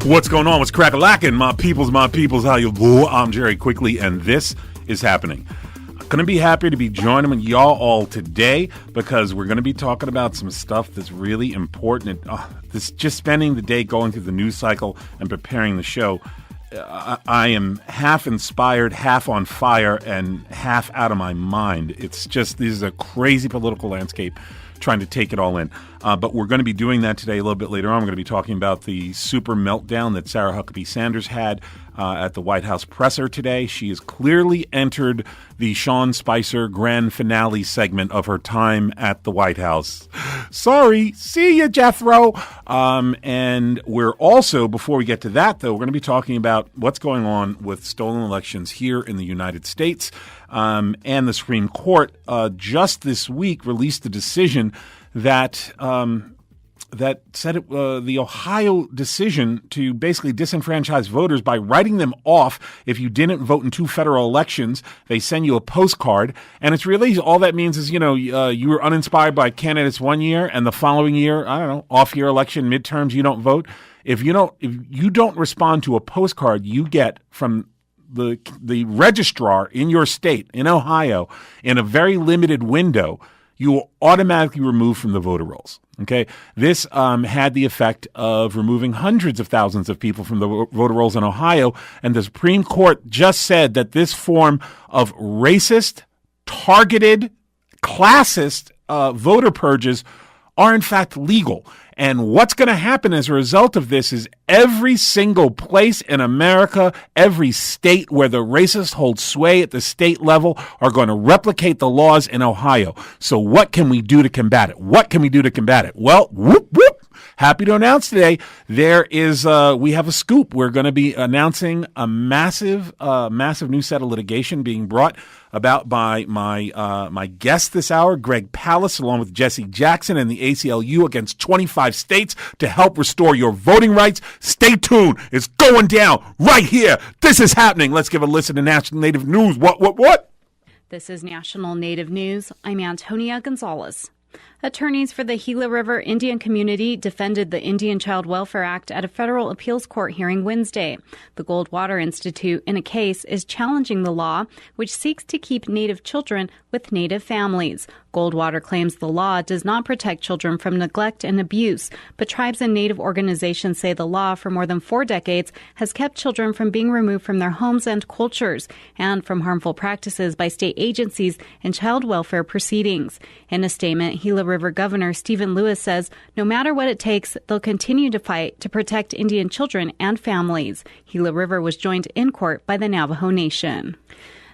What's going on? What's crack-a-lackin'? My peoples, how you boo? I'm Jerry Quickly, and this is happening. I'm going to be happy to be joining with y'all all today because we're going to be talking about some stuff that's really important. This just spending the day going through the news cycle and preparing the show. I am half inspired, half on fire, and half out of my mind. It's just, this is a crazy political landscape trying to take it all in. But we're going to be doing that today a little bit later on. We're going to be talking about the super meltdown that Sarah Huckabee Sanders had at the White House presser today. She has clearly entered the Sean Spicer grand finale segment of her time at the White House. Sorry, see you, Jethro. And we're also, before we get to that, though, we're going to be talking about what's going on with stolen elections here in the United States. And the Supreme Court just this week released a decision that that said the Ohio decision to basically disenfranchise voters by writing them off if you didn't vote in 2 federal elections. They send you a postcard, and it's really all that means is, you were uninspired by candidates one year, and the following year, off-year election, midterms, you don't vote. If you don't respond to a postcard you get from the registrar in your state, in Ohio, in a very limited window, you will automatically remove from the voter rolls. Okay, this had the effect of removing hundreds of thousands of people from the voter rolls in Ohio, and the Supreme Court just said that this form of racist, targeted, classist voter purges are in fact legal. And what's going to happen as a result of this is every single place in America, every state where the racists hold sway at the state level are going to replicate the laws in Ohio. So what can we do to combat it? Well, whoop, whoop. Happy to announce today there is we have a scoop. We're going to be announcing a massive new set of litigation being brought about by my guest this hour, Greg Palast, along with Jesse Jackson and the ACLU against 25 states to help restore your voting rights. Stay tuned. It's going down right here. This is happening. Let's give a listen to National Native News. What? This is National Native News. I'm Antonia Gonzalez. Attorneys for the Gila River Indian community defended the Indian Child Welfare Act at a federal appeals court hearing Wednesday. The Goldwater Institute, in a case, is challenging the law, which seeks to keep Native children with Native families. Goldwater claims the law does not protect children from neglect and abuse, but tribes and Native organizations say the law for more than 4 decades has kept children from being removed from their homes and cultures and from harmful practices by state agencies in child welfare proceedings. In a statement, Gila River Governor Stephen Lewis says no matter what it takes, they'll continue to fight to protect Indian children and families. Gila River was joined in court by the Navajo Nation.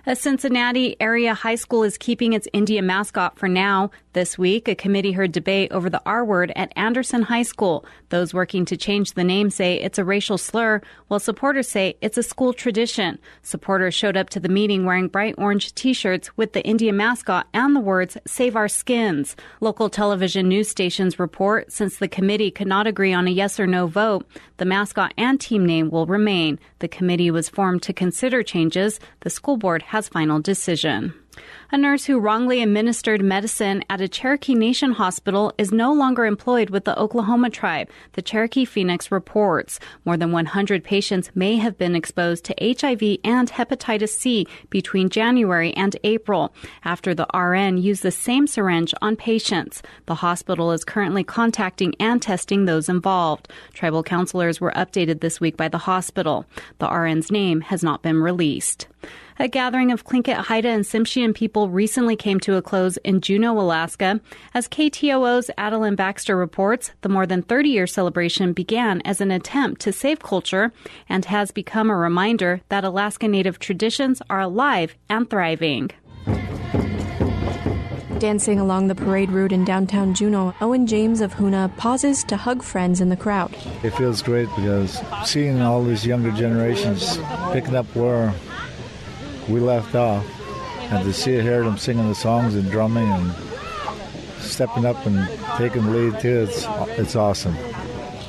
A Cincinnati area high school is keeping its Indian mascot for now. This week, a committee heard debate over the R word at Anderson High School. Those working to change the name say it's a racial slur, while supporters say it's a school tradition. Supporters showed up to the meeting wearing bright orange T-shirts with the Indian mascot and the words, "Save Our Skins." Local television news stations report since the committee could not agree on a yes or no vote, the mascot and team name will remain. The committee was formed to consider changes. The school board has final decision. A nurse who wrongly administered medicine at a Cherokee Nation hospital is no longer employed with the Oklahoma tribe, the Cherokee Phoenix reports. More than 100 patients may have been exposed to HIV and hepatitis C between January and April, after the RN used the same syringe on patients. The hospital is currently contacting and testing those involved. Tribal counselors were updated this week by the hospital. The RN's name has not been released. A gathering of Tlingit, Haida, and Tsimshian people recently came to a close in Juneau, Alaska. As KTOO's Adeline Baxter reports, the more than 30-year celebration began as an attempt to save culture and has become a reminder that Alaska Native traditions are alive and thriving. Dancing along the parade route in downtown Juneau, Owen James of Hoona pauses to hug friends in the crowd. It feels great because seeing all these younger generations picking up where we left off, and to hear them singing the songs and drumming and stepping up and taking the lead too, it's awesome.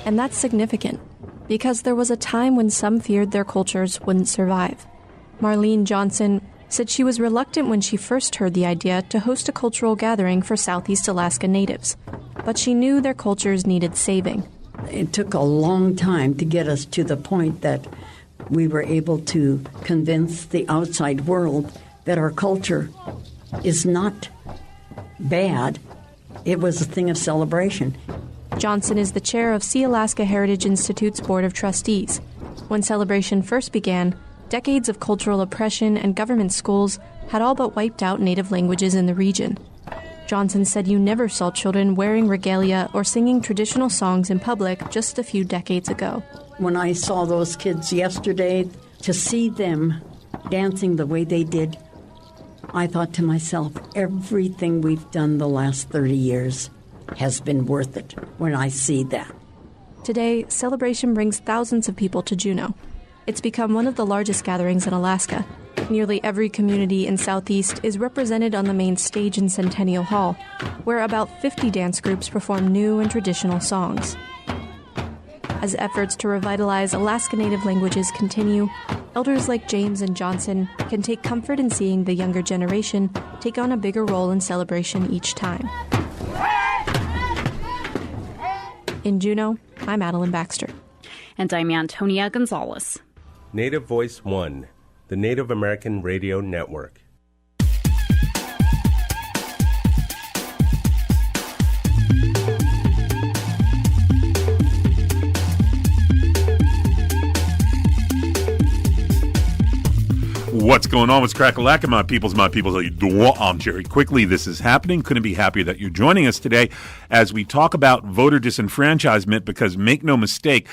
And that's significant, because there was a time when some feared their cultures wouldn't survive. Marlene Johnson said she was reluctant when she first heard the idea to host a cultural gathering for Southeast Alaska Natives, but she knew their cultures needed saving. It took a long time to get us to the point that we were able to convince the outside world that our culture is not bad. It was a thing of celebration. Johnson is the chair of Sea-Alaska Heritage Institute's Board of Trustees. When Celebration first began, decades of cultural oppression and government schools had all but wiped out native languages in the region. Johnson said you never saw children wearing regalia or singing traditional songs in public just a few decades ago. When I saw those kids yesterday, to see them dancing the way they did, I thought to myself, everything we've done the last 30 years has been worth it when I see that. Today, Celebration brings thousands of people to Juneau. It's become one of the largest gatherings in Alaska. Nearly every community in Southeast is represented on the main stage in Centennial Hall, where about 50 dance groups perform new and traditional songs. As efforts to revitalize Alaska Native languages continue, elders like James and Johnson can take comfort in seeing the younger generation take on a bigger role in Celebration each time. In Juneau, I'm Madeline Baxter. And I'm Antonia Gonzalez. Native Voice One, the Native American Radio Network. What's going on? What's crack-a-lack? My peoples, how you doing? I'm Jerry Quickly. This is happening. Couldn't be happier that you're joining us today as we talk about voter disenfranchisement, because make no mistake,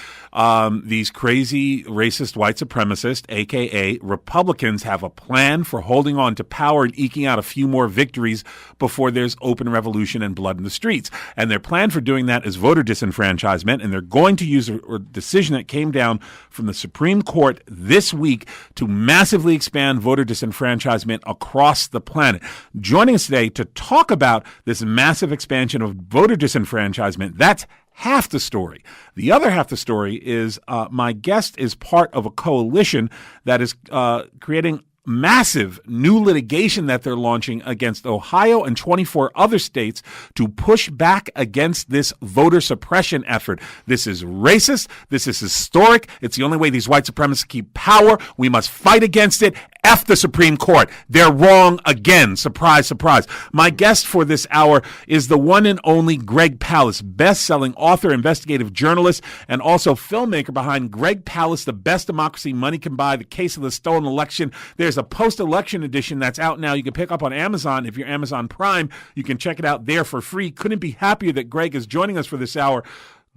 these crazy racist white supremacists, a.k.a. Republicans, have a plan for holding on to power and eking out a few more victories before there's open revolution and blood in the streets. And their plan for doing that is voter disenfranchisement, and they're going to use a decision that came down from the Supreme Court this week to massively expand voter disenfranchisement across the planet. Joining us today to talk about this massive expansion of voter disenfranchisement, that's half the story. The other half the story is my guest is part of a coalition that is creating massive new litigation that they're launching against Ohio and 24 other states to push back against this voter suppression effort. This is racist. This is historic. It's the only way these white supremacists keep power. We must fight against it. F the Supreme Court. They're wrong again. Surprise, surprise. My guest for this hour is the one and only Greg Palast, best-selling author, investigative journalist, and also filmmaker behind Greg Palast, The Best Democracy Money Can Buy, The Case of the Stolen Election. There's a post-election edition that's out now. You can pick up on Amazon. If you're Amazon Prime, you can check it out there for free. Couldn't be happier that Greg is joining us for this hour.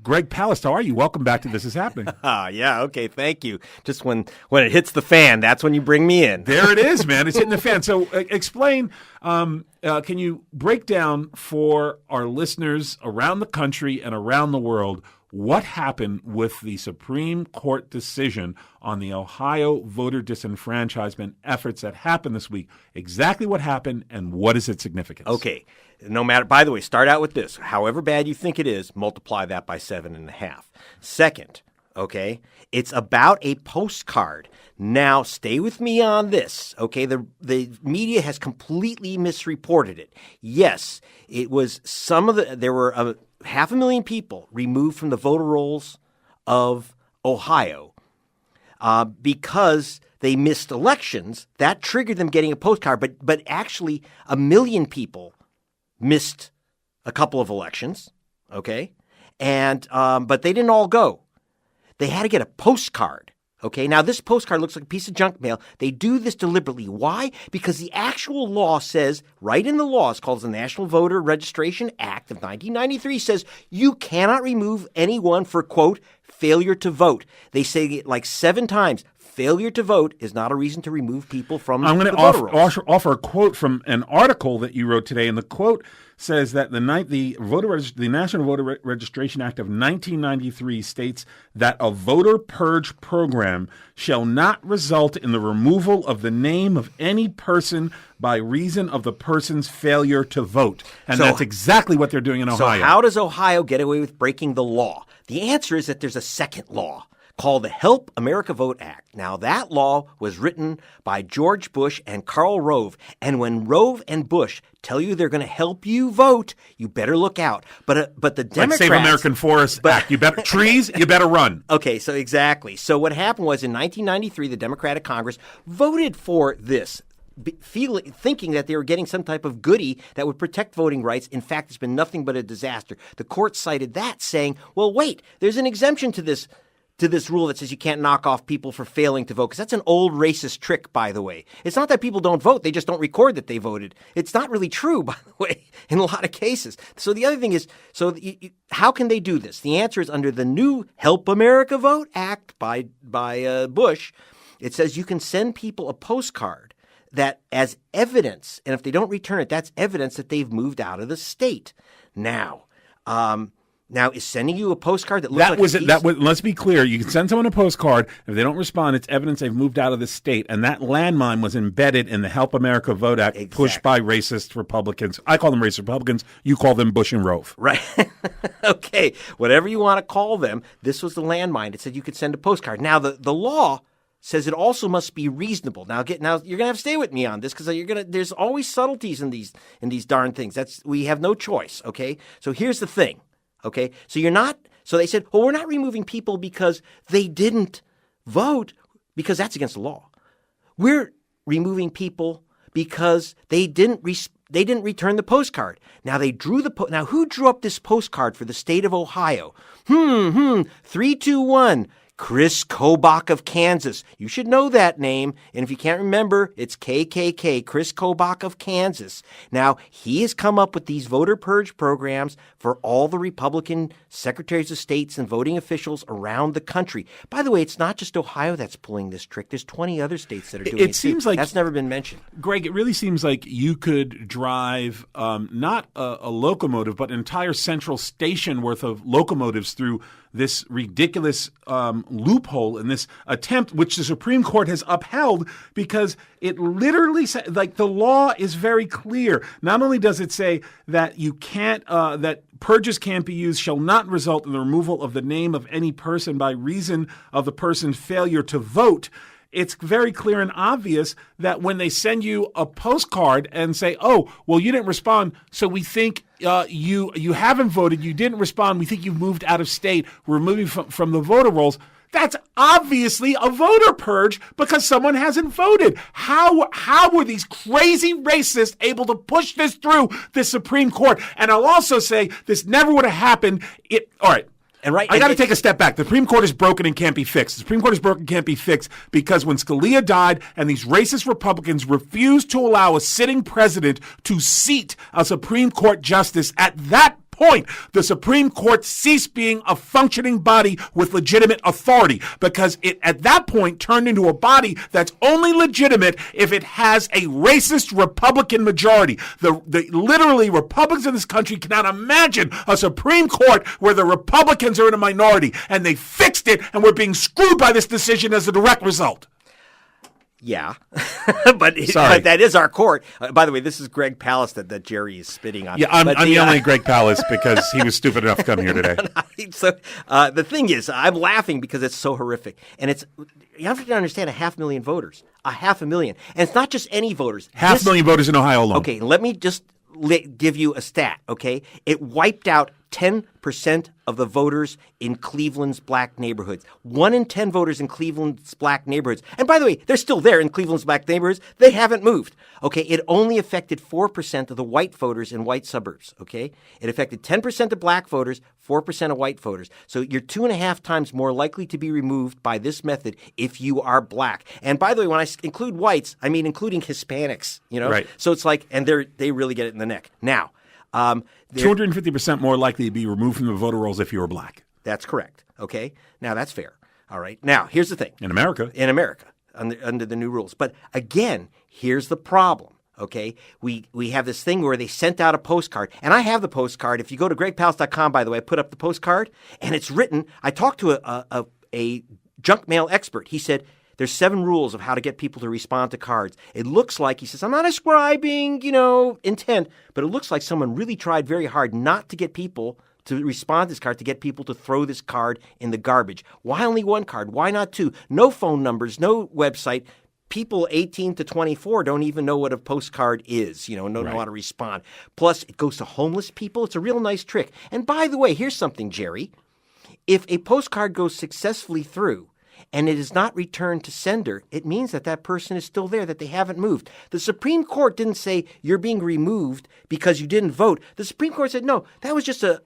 Greg Palast, how are you? Welcome back to This Is Happening. Yeah, okay, thank you. Just when it hits the fan, that's when you bring me in. There it is, man. It's hitting the fan. So explain, can you break down for our listeners around the country and around the world what happened with the Supreme Court decision on the Ohio voter disenfranchisement efforts that happened this week? Exactly what happened and what is its significance? Okay. No matter, by the way, start out with this. However bad you think it is, multiply that by 7.5. Second, okay, it's about a postcard. Now, stay with me on this, okay? The media has completely misreported it. Yes, it was there were 500,000 people removed from the voter rolls of Ohio because they missed elections. That triggered them getting a postcard, but actually 1 million people missed a couple of elections, okay? And but they didn't all go. They had to get a postcard, okay? Now, this postcard looks like a piece of junk mail. They do this deliberately. Why? Because the actual law says, right in the law, it's called the National Voter Registration Act of 1993, says you cannot remove anyone for, quote, failure to vote. They say it like 7 times. Failure to vote is not a reason to remove people from I'm going the to voter rolls. offer a quote from an article that you wrote today, and the quote says that the National Voter Registration Act of 1993 states that a voter purge program shall not result in the removal of the name of any person by reason of the person's failure to vote. And that's exactly what they're doing in Ohio. So how does Ohio get away with breaking the law? The answer is that there's a second law called the Help America Vote Act. Now, that law was written by George Bush and Karl Rove. And when Rove and Bush tell you they're going to help you vote, you better look out. But the Democrats... Like Save American Forests Act. You better trees, you better run. Okay, so exactly. So what happened was in 1993, the Democratic Congress voted for this, thinking that they were getting some type of goodie that would protect voting rights. In fact, it's been nothing but a disaster. The court cited that, saying, well, wait, there's an exemption to this rule that says you can't knock off people for failing to vote, because that's an old racist trick, by the way. It's not that people don't vote. They just don't record that they voted. It's not really true, by the way, in a lot of cases. So the other thing is, how can they do this? The answer is under the new Help America Vote Act by Bush. It says you can send people a postcard that as evidence, and if they don't return it, that's evidence that they've moved out of the state. Now is sending you a postcard that looks let's be clear. You can send someone a postcard. If they don't respond, it's evidence they've moved out of the state. And that landmine was embedded in the Help America Vote Act, pushed by racist Republicans. I call them racist Republicans. You call them Bush and Rove. Right. Okay. Whatever you want to call them, this was the landmine. It said you could send a postcard. Now, the law says it also must be reasonable. Now you're gonna have to stay with me on this, because there's always subtleties in these darn things. We have no choice. Okay, so here's the thing. Okay, so they said, well, we're not removing people because they didn't vote, because that's against the law. We're removing people because they didn't return the postcard. Now now who drew up this postcard for the state of Ohio? 3, 2, 1. Chris Kobach of Kansas. You should know that name. And if you can't remember, it's KKK, Chris Kobach of Kansas. Now, he has come up with these voter purge programs for all the Republican secretaries of states and voting officials around the country. By the way, it's not just Ohio that's pulling this trick. There's 20 other states that are doing it. It seems like that's never been mentioned. Greg, it really seems like you could drive not a locomotive, but an entire central station worth of locomotives through this ridiculous loophole in this attempt, which the Supreme Court has upheld, because it literally says, like, the law is very clear. Not only does it say that you can't, that purges can't be used, shall not result in the removal of the name of any person by reason of the person's failure to vote. It's very clear and obvious that when they send you a postcard and say, oh, well, you didn't respond, so we think you haven't voted, you didn't respond, we think you've moved out of state, we're moving from the voter rolls, that's obviously a voter purge because someone hasn't voted. How were these crazy racists able to push this through the Supreme Court? And I'll also say this never would have happened. All right. I got to take a step back. The Supreme Court is broken and can't be fixed. The Supreme Court is broken and can't be fixed because when Scalia died and these racist Republicans refused to allow a sitting president to seat a Supreme Court justice, at that point, the Supreme Court ceased being a functioning body with legitimate authority, because it at that point turned into a body that's only legitimate if it has a racist Republican majority. Literally, Republicans in this country cannot imagine a Supreme Court where the Republicans are in a minority, and they fixed it, and we're being screwed by this decision as a direct result. Yeah, but that is our court. By the way, this is Greg Palast that Jerry is spitting on. Yeah, I'm yelling at Greg Palast because he was stupid enough to come here today. So the thing is, I'm laughing because it's so horrific. And you have to understand 500,000 voters. 500,000. And it's not just any voters. 500,000 voters in Ohio alone. Okay, let me just give you a stat, okay? It wiped out 10% of the voters in Cleveland's black neighborhoods. 1 in 10 voters in Cleveland's black neighborhoods. And by the way, they're still there in Cleveland's black neighborhoods. They haven't moved. Okay, it only affected 4% of the white voters in white suburbs. Okay, it affected 10% of black voters, 4% of white voters. So you're 2.5 times more likely to be removed by this method if you are black. And by the way, when I include whites, I mean including Hispanics. You know, right? So it's like, and they really get it in the neck. Now, 250% more likely to be removed from the voter rolls if you were black. That's correct. Okay, now that's fair. All right. Now here's the thing. In America, under the new rules. But again, here's the problem. Okay, we have this thing where they sent out a postcard, and I have the postcard. If you go to gregpalast.com, by the way, I put up the postcard, and it's written. I talked to a junk mail expert. He said there's 7 rules of how to get people to respond to cards. It looks like, he says, I'm not ascribing, intent, but it looks like someone really tried very hard not to get people to respond to this card to get people to throw this card in the garbage. Why only one card? Why not two? No phone numbers, no website. People 18 to 24 don't even know what a postcard is, don't know how to respond. Plus, it goes to homeless people. It's a real nice trick. And by the way, here's something, Jerry. If a postcard goes successfully through and it is not returned to sender, it means that that person is still there, that they haven't moved. The Supreme Court didn't say you're being removed because you didn't vote. The Supreme Court said, no, that was just a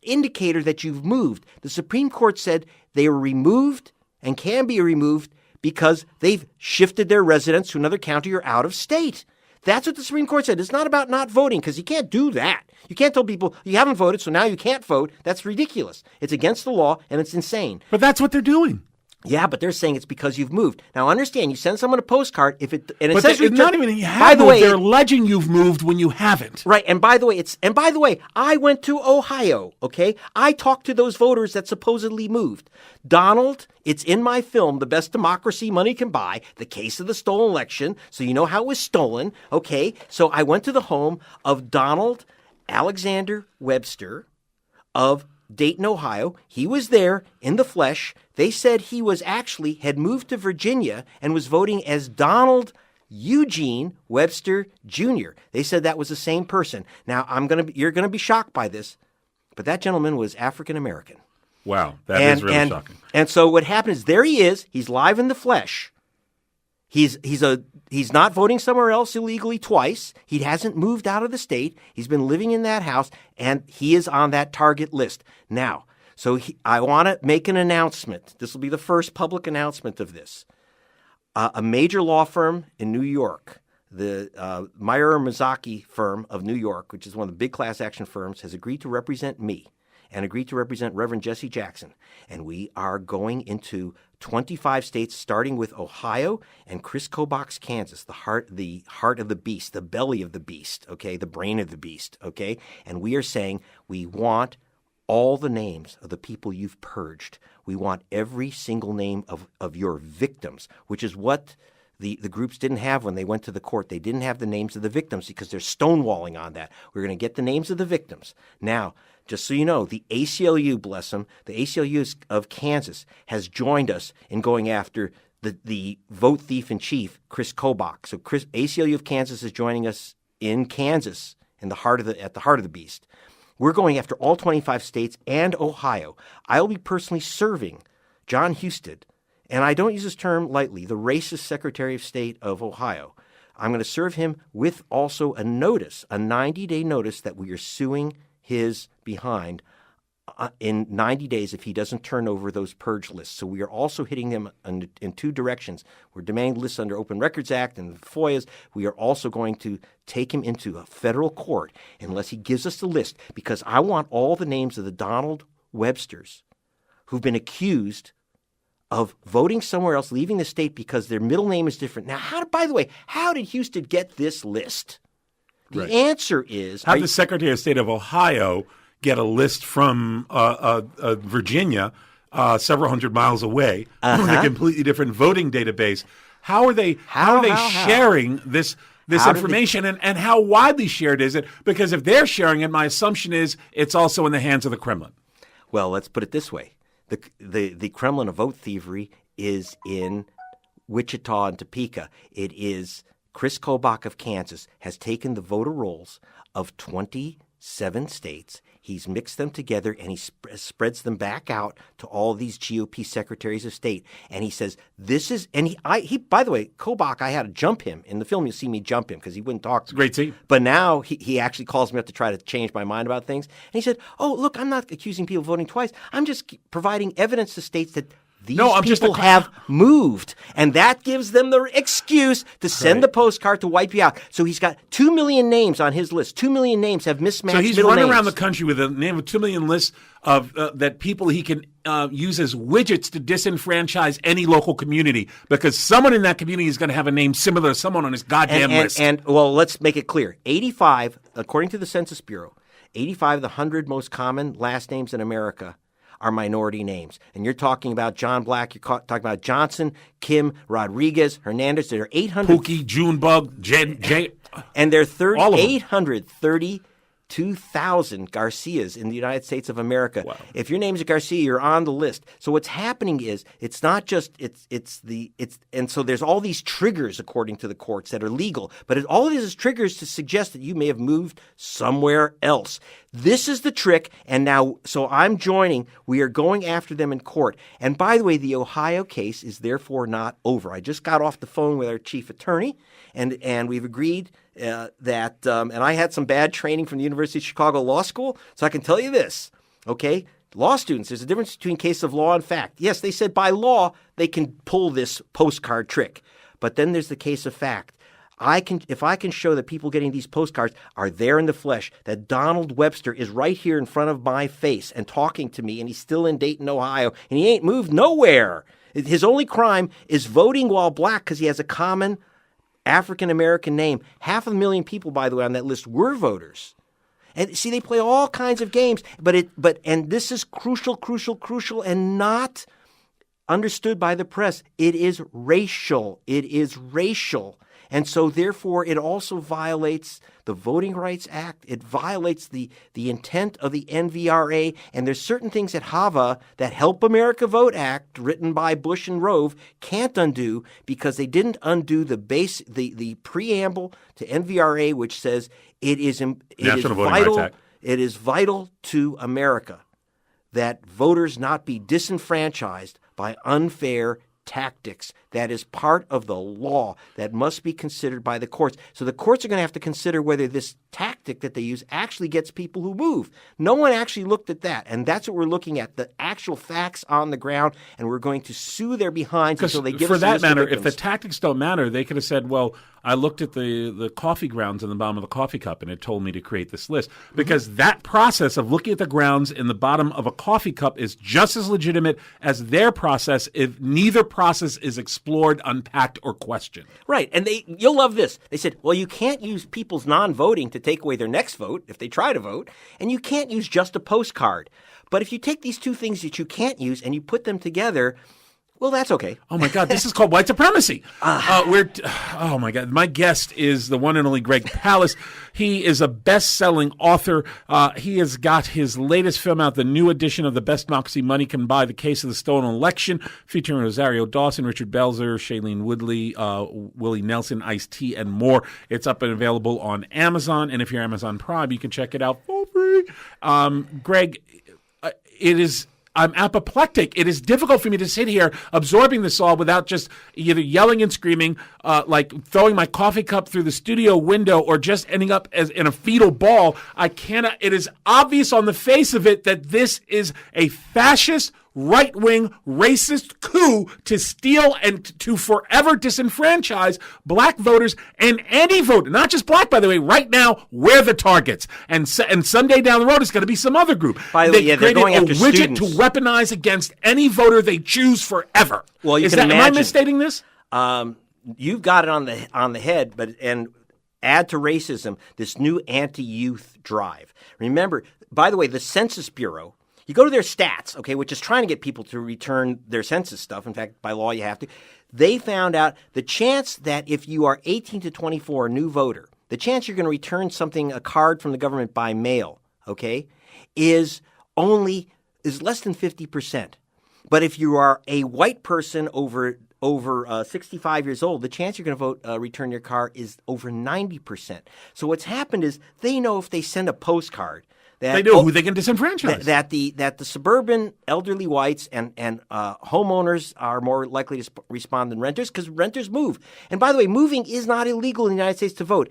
indicator that you've moved. The Supreme Court said they were removed and can be removed because they've shifted their residence to another county or out of state. That's what the Supreme Court said. It's not about not voting, because you can't do that. You can't tell people you haven't voted, so now you can't vote. That's ridiculous. It's against the law, and it's insane. But that's what they're doing. Yeah, but they're saying it's because you've moved. Now, understand, you send someone a postcard, but says it's not even you have moved. They're alleging you've moved when you haven't. Right, and by the way, I went to Ohio, okay? I talked to those voters that supposedly moved. Donald, it's in my film, The Best Democracy Money Can Buy, The Case of the Stolen Election, so you know how it was stolen, okay? So I went to the home of Donald Alexander Webster of Dayton, Ohio. He was there in the flesh. They said he had moved to Virginia and was voting as Donald Eugene Webster Jr. They said that was the same person. Now, you're going to be shocked by this, but that gentleman was African American. Wow, that is really shocking. And so what happened is there he is. He's live in the flesh. He's not voting somewhere else illegally twice. He hasn't moved out of the state. He's been living in that house, and he is on that target list. Now, I want to make an announcement. This will be the first public announcement of this. A major law firm in New York, the Meyer Mizaki firm of New York, which is one of the big class action firms, has agreed to represent me and agreed to represent Reverend Jesse Jackson. And we are going into 25 states, starting with Ohio and Chris Kobach's Kansas, the heart of the beast, the belly of the beast, okay, the brain of the beast, okay? And we are saying we want all the names of the people you've purged. We want every single name of your victims, which is what the groups didn't have when they went to the court. They didn't have the names of the victims because they're stonewalling on that. We're going to get the names of the victims. Now, just so you know, the ACLU, bless them, the ACLU of Kansas has joined us in going after the vote thief in chief, Chris Kobach. So ACLU of Kansas is joining us in Kansas, at the heart of the beast. We're going after all 25 states and Ohio. I'll be personally serving John Husted, and I don't use this term lightly, the racist Secretary of State of Ohio. I'm going to serve him with also a notice, a 90-day notice that we are suing his behind in 90 days if he doesn't turn over those purge lists. So we are also hitting him in two directions. We're demanding lists under Open Records Act and FOIAs. We are also going to take him into a federal court unless he gives us the list, because I want all the names of the Donald Websters who've been accused of voting somewhere else, leaving the state because their middle name is different. Now, how did Houston get this list? The answer is... How did the Secretary of State of Ohio get a list from Virginia several hundred miles away with a completely different voting database? How are they sharing this information, and how widely shared is it? Because if they're sharing it, my assumption is it's also in the hands of the Kremlin. Well, let's put it this way. The Kremlin of vote thievery is in Wichita and Topeka. It is Chris Kobach of Kansas has taken the voter rolls of 27 states. He's mixed them together, and he spreads them back out to all these GOP secretaries of state. And he says, this is, and he by the way, Kobach, I had to jump him. In the film, you'll see me jump him because he wouldn't talk to me. Great team. But now he actually calls me up to try to change my mind about things. And he said, oh, look, I'm not accusing people of voting twice. I'm just providing evidence to states that these people have moved, and that gives them the excuse to send the postcard to wipe you out. So he's got 2 million names on his list. 2 million names have mismatched middle names. So he's running around the country with a name of 2 million lists of that people he can use as widgets to disenfranchise any local community, because someone in that community is going to have a name similar to someone on his goddamn list. And well, let's make it clear. 85, according to the Census Bureau, 85 of the 100 most common last names in America are minority names. And you're talking about John Black, you're talking about Johnson, Kim, Rodriguez, Hernandez. There are 800. Pookie, Junebug, Jay. And there are 832 2,000 Garcias in the United States of America. Wow. If your name's a Garcia, you're on the list. So what's happening is it's not just and so there's all these triggers according to the courts that are legal, but all it is triggers to suggest that you may have moved somewhere else. This is the trick, and now so I'm joining. We are going after them in court. And by the way, the Ohio case is therefore not over. I just got off the phone with our chief attorney, and we've agreed that and I had some bad training from the University of Chicago Law School, so I can tell you this, okay? Law students, there's a difference between case of law and fact. Yes, they said by law they can pull this postcard trick, but then there's the case of fact. If I can show that people getting these postcards are there in the flesh, that Donald Webster is right here in front of my face and talking to me, and he's still in Dayton, Ohio, and he ain't moved nowhere. His only crime is voting while black because he has a common African-American name. 500,000 people, by the way, on that list were voters. And see, they play all kinds of games, and this is crucial, and not understood by the press. It is racial. And so, therefore, it also violates the Voting Rights Act. It violates the intent of the NVRA. And there's certain things that HAVA, that Help America Vote Act, written by Bush and Rove, can't undo because they didn't undo the preamble to NVRA, which says it is vital to America that voters not be disenfranchised by unfair tactics. That is part of the law that must be considered by the courts. So the courts are going to have to consider whether this tactic that they use actually gets people who move. No one actually looked at that, and that's what we're looking at, the actual facts on the ground, and we're going to sue their behinds until they give us a list of victims. For that matter, if the tactics don't matter, they could have said, well, I looked at the coffee grounds in the bottom of the coffee cup, and it told me to create this list. Because that process of looking at the grounds in the bottom of a coffee cup is just as legitimate as their process if neither process is explored, unpacked, or questioned. Right. And you'll love this. They said, well, you can't use people's non-voting to take away their next vote if they try to vote, and you can't use just a postcard. But if you take these two things that you can't use and you put them together, well, that's okay. Oh, my God. This is called white supremacy. Oh, my God. My guest is the one and only Greg Palast. He is a best-selling author. He has got his latest film out, the new edition of The Best Democracy Money Can Buy, The Case of the Stolen Election, featuring Rosario Dawson, Richard Belzer, Shailene Woodley, Willie Nelson, Ice-T, and more. It's up and available on Amazon. And if you're Amazon Prime, you can check it out for free. Greg, I'm apoplectic. It is difficult for me to sit here absorbing this all without just either yelling and screaming, like throwing my coffee cup through the studio window, or just ending up in a fetal ball. I cannot. It is obvious on the face of it that this is a fascist, right-wing, racist coup to steal and to forever disenfranchise black voters and any voter, not just black, by the way. Right now, we're the targets. And someday down the road, it's going to be some other group. By the way, they're going after students. They created a widget to weaponize against any voter they choose forever. Well, you can imagine. Am I misstating this? You've got it on the head, and add to racism this new anti-youth drive. Remember, by the way, the Census Bureau, you go to their stats, okay, which is trying to get people to return their census stuff. In fact, by law, you have to. They found out the chance that if you are 18 to 24, a new voter, the chance you're going to return a card from the government by mail, okay, is less than 50%. But if you are a white person over 65 years old, the chance you're going to return your card is over 90%. So what's happened is they know if they send a postcard, they know who they can disenfranchise. That the suburban elderly whites and homeowners are more likely to respond than renters because renters move. And by the way, moving is not illegal in the United States to vote.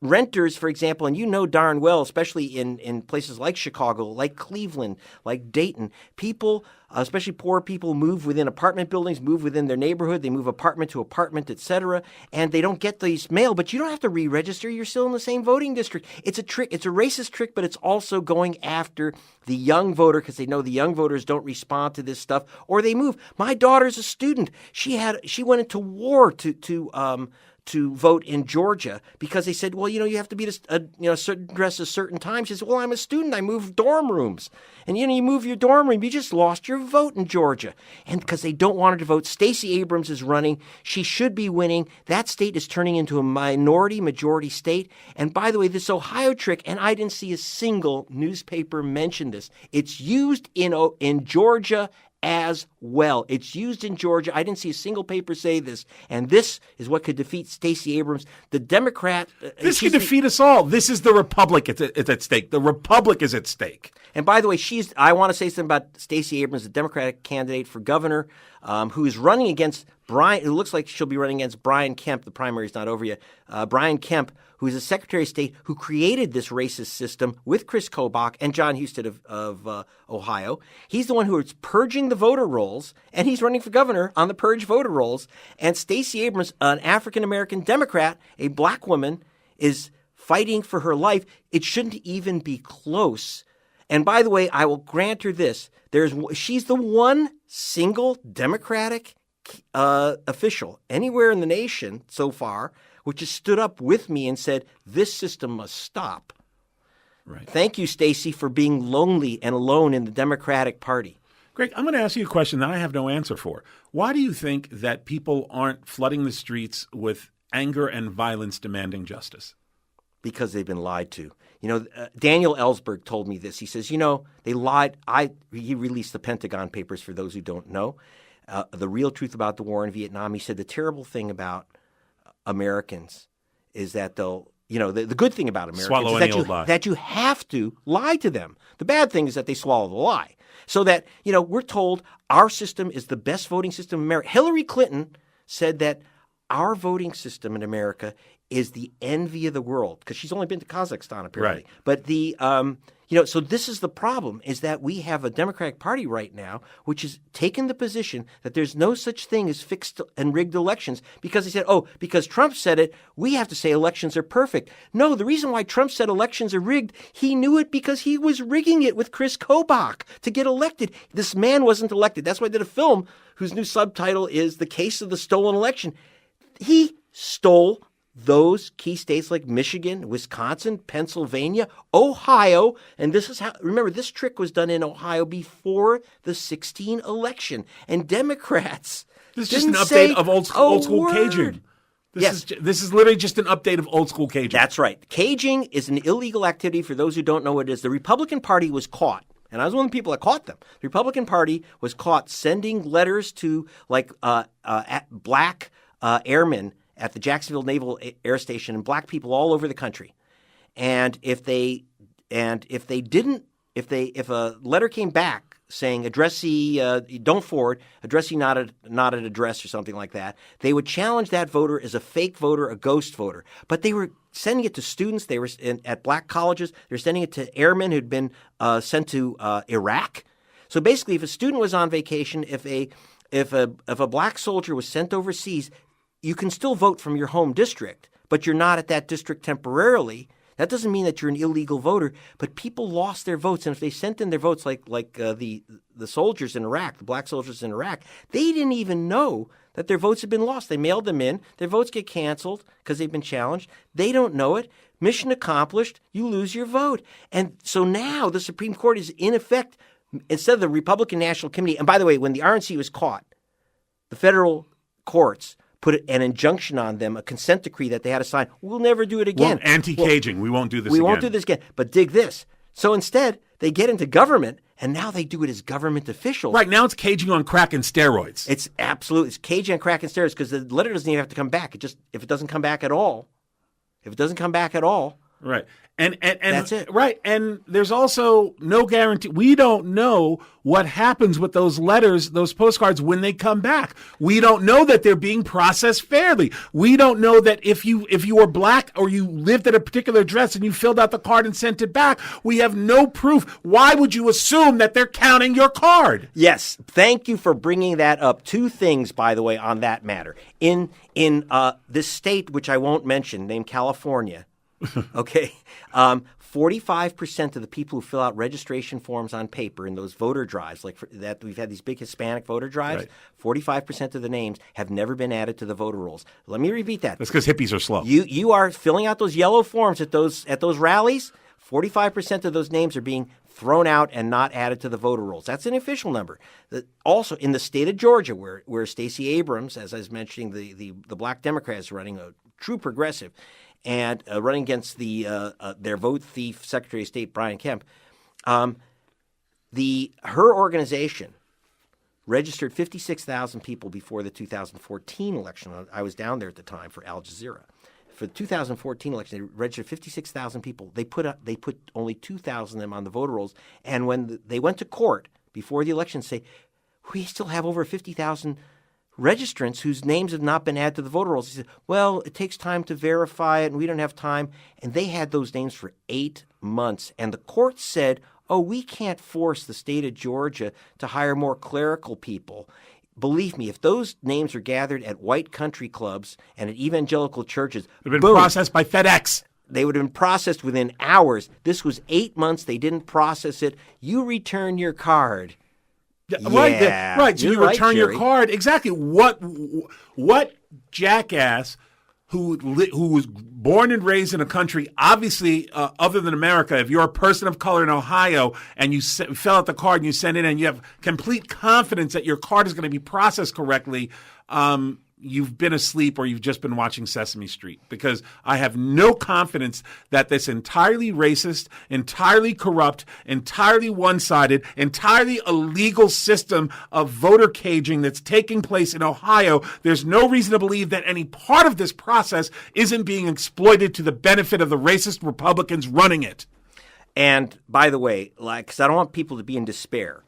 Renters, for example, and you know darn well, especially in places like Chicago, like Cleveland, like Dayton, people, especially poor people, move within apartment buildings, move within their neighborhood. They move apartment to apartment, et cetera, and they don't get these mail. But you don't have to re-register. You're still in the same voting district. It's a trick. It's a racist trick, but it's also going after the young voter because they know the young voters don't respond to this stuff or they move. My daughter's a student. She went into war to to vote in Georgia because they said, well, you have to be a certain dress a certain time. She said, well, I'm a student. I move dorm rooms. And, you move your dorm room. You just lost your vote in Georgia. And because they don't want her to vote, Stacey Abrams is running. She should be winning. That state is turning into a majority state. And by the way, this Ohio trick, and I didn't see a single newspaper mention this. It's used in Georgia as well. It's used in Georgia. I didn't see a single paper say this. And this is what could defeat Stacey Abrams. The Democrat... This could defeat us all. This is the Republic it's at stake. The Republic is at stake. And by the way, I want to say something about Stacey Abrams, the Democratic candidate for governor, who is running against Brian. It looks like she'll be running against Brian Kemp. The primary is not over yet. Brian Kemp, who is a Secretary of State who created this racist system with Chris Kobach and John Husted of Ohio. He's the one who is purging the voter rolls, and he's running for governor on the purge voter rolls. And Stacey Abrams, an African-American Democrat, a black woman, is fighting for her life. It shouldn't even be close. And by the way, I will grant her this. She's the one single Democratic official anywhere in the nation so far which has stood up with me and said, this system must stop. Right. Thank you, Stacey, for being lonely and alone in the Democratic Party. Greg, I'm going to ask you a question that I have no answer for. Why do you think that people aren't flooding the streets with anger and violence demanding justice? Because they've been lied to. Daniel Ellsberg told me this. He says, they lied. He released the Pentagon Papers for those who don't know. The real truth about the war in Vietnam. He said the terrible thing about Americans is that they'll, the good thing about Americans swallow is that you have to lie to them. The bad thing is that they swallow the lie. So that, we're told our system is the best voting system in America. Hillary Clinton said that our voting system in America is the envy of the world because she's only been to Kazakhstan apparently. Right. But so this is the problem is that we have a Democratic Party right now which has taken the position that there's no such thing as fixed and rigged elections because they said, because Trump said it, we have to say elections are perfect. No, the reason why Trump said elections are rigged, he knew it because he was rigging it with Chris Kobach to get elected. This man wasn't elected. That's why I did a film whose new subtitle is The Case of the Stolen Election. He stole those key states like Michigan, Wisconsin, Pennsylvania, Ohio, and this is how, remember, this trick was done in Ohio before the 2016 election, and Democrats This is just an update of old school caging. This is literally just an update of old school caging. That's right. Caging is an illegal activity for those who don't know what it is. The Republican Party was caught. And I was one of the people that caught them. The Republican Party was caught sending letters to black airmen at the Jacksonville Naval Air Station and black people all over the country. And if a letter came back saying addressee don't forward, addressee not an address or something like that, they would challenge that voter as a fake voter, a ghost voter. But they were sending it to students. They were at black colleges. They were sending it to airmen who'd been sent to Iraq. So basically, if a student was on vacation, if a black soldier was sent overseas, you can still vote from your home district, but you're not at that district temporarily. That doesn't mean that you're an illegal voter, but people lost their votes. And if they sent in their votes like the soldiers in Iraq, the black soldiers in Iraq, they didn't even know that their votes had been lost. They mailed them in. Their votes get canceled because they've been challenged. They don't know it. Mission accomplished. You lose your vote. And so now the Supreme Court is in effect, instead of the Republican National Committee, and by the way, when the RNC was caught, the federal courts put an injunction on them, a consent decree that they had to sign. We'll never do it again. Anti-caging. We won't do this again. We won't do this again. But dig this. So instead, they get into government, and now they do it as government officials. Right. Now it's caging on crack and steroids. It's caging on crack and steroids because the letter doesn't even have to come back. If it doesn't come back at all. Right. And that's it. Right. And there's also no guarantee. We don't know what happens with those letters, those postcards when they come back. We don't know that they're being processed fairly. We don't know that if you were black or you lived at a particular address and you filled out the card and sent it back, we have no proof. Why would you assume that they're counting your card? Yes. Thank you for bringing that up. Two things, by the way, on that matter. In this state, which I won't mention, named California, Okay. 45% of the people who fill out registration forms on paper in those voter drives, that we've had these big Hispanic voter drives, 45% of the names have never been added to the voter rolls. Let me repeat that. That's because hippies are slow. You are filling out those yellow forms at those rallies. 45% of those names are being thrown out and not added to the voter rolls. That's an official number. Also, in the state of Georgia, where Stacey Abrams, as I was mentioning, the black Democrat is running, a true progressive, and running against their vote thief Secretary of State Brian Kemp, her organization registered 56,000 people before the 2014 election. I was down there at the time for Al Jazeera. For the 2014 election, they registered 56,000 people. They put only 2,000 of them on the voter rolls. And when they went to court before the election, say, we still have over 50,000 registrants whose names have not been added to the voter rolls. He said, well, it takes time to verify it, and we don't have time. And they had those names for 8 months. And the court said, oh, we can't force the state of Georgia to hire more clerical people. Believe me, if those names are gathered at white country clubs and at evangelical churches, they've been processed by FedEx. They would have been processed within hours. This was 8 months. They didn't process it. You return your card. Yeah, right. So you return your card. Exactly. What jackass who was born and raised in a country, obviously other than America, if you're a person of color in Ohio and you fill out the card and you send it in and you have complete confidence that your card is going to be processed correctly, you've been asleep or you've just been watching Sesame Street, because I have no confidence that this entirely racist, entirely corrupt, entirely one-sided, entirely illegal system of voter caging that's taking place in Ohio, there's no reason to believe that any part of this process isn't being exploited to the benefit of the racist Republicans running it. And by the way, because I don't want people to be in despair,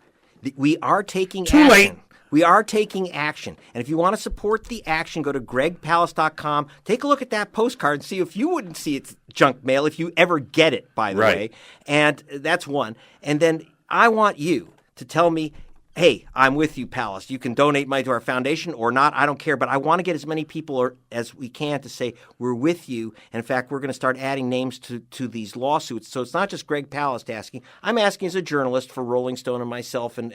we are taking Too action. late. We are taking action. And if you want to support the action, go to gregpalast.com. Take a look at that postcard and see if you wouldn't see it's junk mail, if you ever get it, by the way. And that's one. And then I want you to tell me, hey, I'm with you, Palast. You can donate money to our foundation or not. I don't care. But I want to get as many people as we can to say we're with you. And in fact, we're going to start adding names to these lawsuits. So it's not just Greg Palast asking. I'm asking as a journalist for Rolling Stone and myself and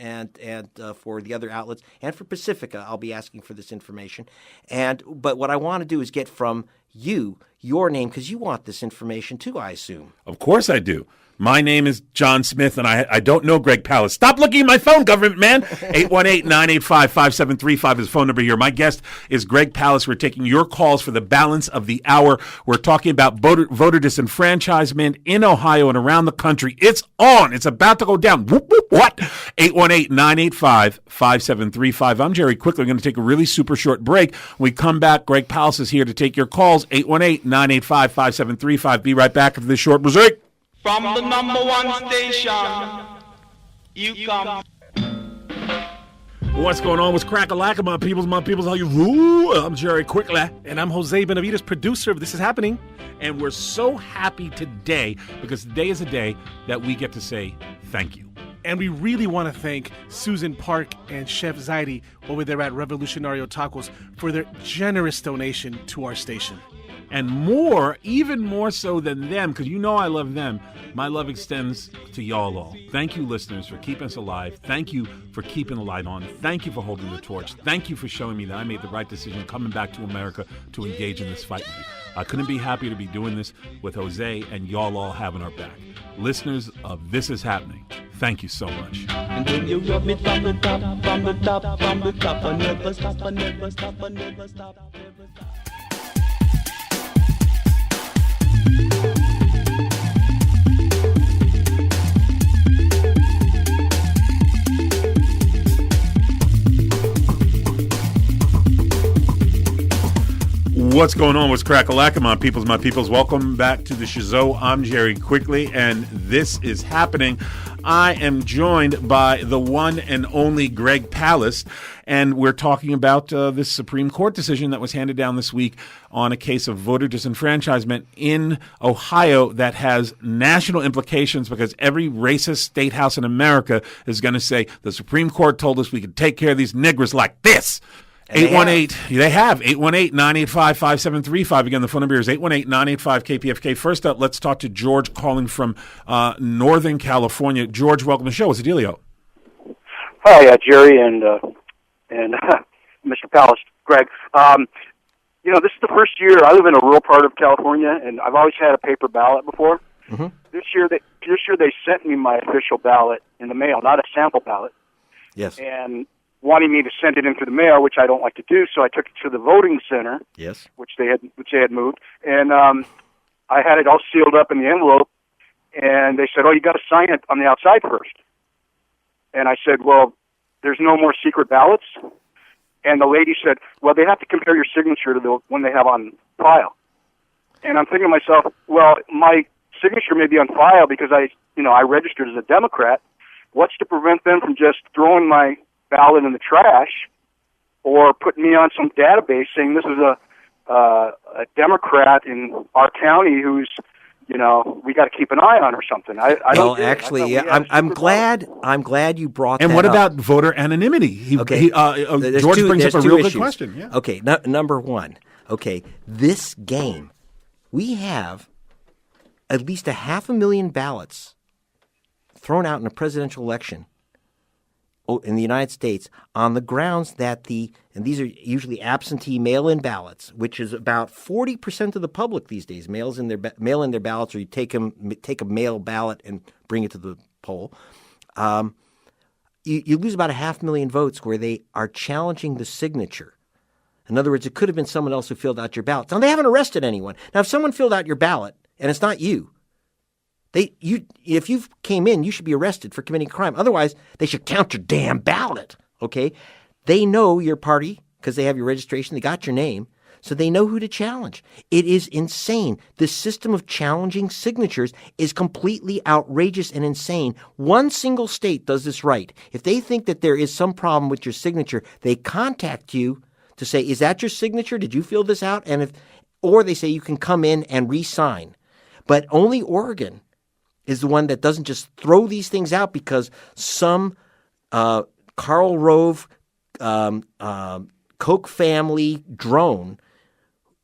for the other outlets. And for Pacifica, I'll be asking for this information. But what I want to do is get from you your name, because you want this information too, I assume. Of course I do. My name is John Smith, and I don't know Greg Palast. Stop looking at my phone, government man. 818-985-5735 is the phone number here. My guest is Greg Palast. We're taking your calls for the balance of the hour. We're talking about voter disenfranchisement in Ohio and around the country. It's on. It's about to go down. Whoop, whoop, what? 818-985-5735. I'm Jerry Quickly. We're going to take a really super short break. When we come back, Greg Palast is here to take your calls. 818-985-5735. Be right back after this short break. From the number one station, you come. What's going on? What's crack-a-lack, my peoples, how you rule? I'm Jerry Quickly. And I'm Jose Benavides, producer of This Is Happening. And we're so happy today because today is a day that we get to say thank you. And we really want to thank Susan Park and Chef Zaidi over there at Revolucionario Tacos for their generous donation to our station. And more, even more so than them, because you know I love them, my love extends to y'all all. Thank you, listeners, for keeping us alive. Thank you for keeping the light on. Thank you for holding the torch. Thank you for showing me that I made the right decision coming back to America to engage in this fight with you. I couldn't be happier to be doing this with Jose and y'all all having our back. Listeners of This Is Happening, thank you so much. And then you rub it from the top, from the top, from the top, and never stop, and never stop, and never stop, never stop. What's going on? What's crack-a-lackin', my peoples? Welcome back to the Shizo. I'm Jerry Quickly, and this is happening. I am joined by the one and only Greg Palast, and we're talking about this Supreme Court decision that was handed down this week on a case of voter disenfranchisement in Ohio that has national implications because every racist state house in America is going to say the Supreme Court told us we could take care of these niggers like this. And 818. They have 818-985-5735. Again, the phone number is 818-985-KPFK. First up, let's talk to George calling from Northern California. George, welcome to the show. What's the dealio? Hi, Jerry and Mr. Palast, Greg. This is the first year I live in a rural part of California, and I've always had a paper ballot before. Mm-hmm. This year they sent me my official ballot in the mail, not a sample ballot. Yes. And wanting me to send it in through the mail, which I don't like to do, so I took it to the voting center. Yes. Which they had moved, and I had it all sealed up in the envelope, and they said, "Oh, you got to sign it on the outside first." And I said, "Well, there's no more secret ballots." And the lady said, "Well, they have to compare your signature to the one they have on file." And I'm thinking to myself, well, my signature may be on file because I registered as a Democrat. What's to prevent them from just throwing my ballot in the trash or putting me on some database saying this is a Democrat in our county who's, we got to keep an eye on or something? I'm glad you brought that up. And what about voter anonymity? George brings up a real good question. Yeah. Okay, number one. Okay, this game, we have at least 500,000 ballots thrown out in a presidential election in the United States on the grounds that and these are usually absentee mail-in ballots, which is about 40% of the public these days mail in their ballots, or you take a mail ballot and bring it to the poll. You lose about 500,000 votes where they are challenging the signature. In other words, it could have been someone else who filled out your ballot. Now, they haven't arrested anyone. Now, if someone filled out your ballot and it's not you, if you came in, you should be arrested for committing a crime. Otherwise, they should count your damn ballot, okay? They know your party because they have your registration. They got your name, so they know who to challenge. It is insane. The system of challenging signatures is completely outrageous and insane. One single state does this right. If they think that there is some problem with your signature, they contact you to say, is that your signature? Did you fill this out? Or they say you can come in and re-sign. But only Oregon is the one that doesn't just throw these things out because some Karl Rove Koch family drone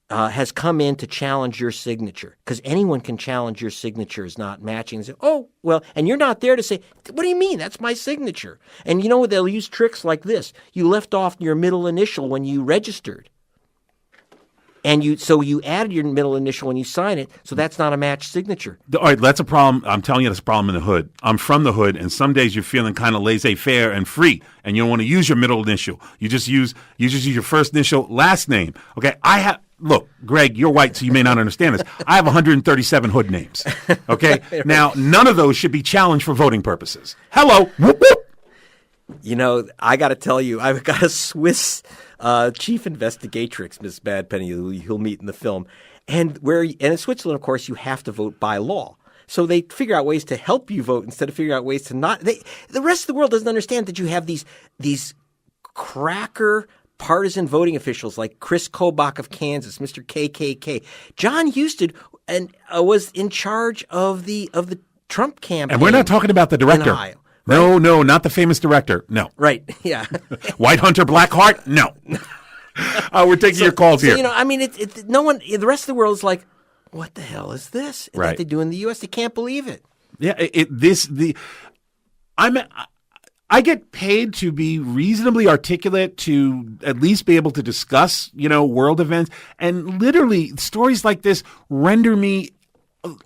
has come in to challenge your signature, because anyone can challenge your signature is not matching. And say, oh, well, and you're not there to say, what do you mean? That's my signature. And they'll use tricks like this. You left off your middle initial when you registered. And so you added your middle initial when you sign it, so that's not a matched signature. All right, that's a problem. I'm telling you, that's a problem in the hood. I'm from the hood, and some days you're feeling kind of laissez-faire and free, and you don't want to use your middle initial. You just use your first initial, last name. Okay, look, Greg, you're white, so you may not understand this. I have 137 hood names. Okay, right. Now none of those should be challenged for voting purposes. Hello, whoop whoop. I got to tell you, I've got a Swiss chief investigatrix, Miss Badpenny, who you'll meet in the film. And in Switzerland, of course, you have to vote by law. So they figure out ways to help you vote instead of figuring out ways to not. The rest of the world doesn't understand that you have these cracker partisan voting officials like Chris Kobach of Kansas, Mr. KKK. John Husted was in charge of the Trump campaign. And we're not talking about the director. In Ohio. Right? No, not the famous director. No. Right. Yeah. White Hunter Blackheart? No. We're taking your calls here. No one. The rest of the world is like, what the hell is this? And right. that they do in the U.S. They can't believe it. Yeah. I get paid to be reasonably articulate, to at least be able to discuss, world events, and literally stories like this render me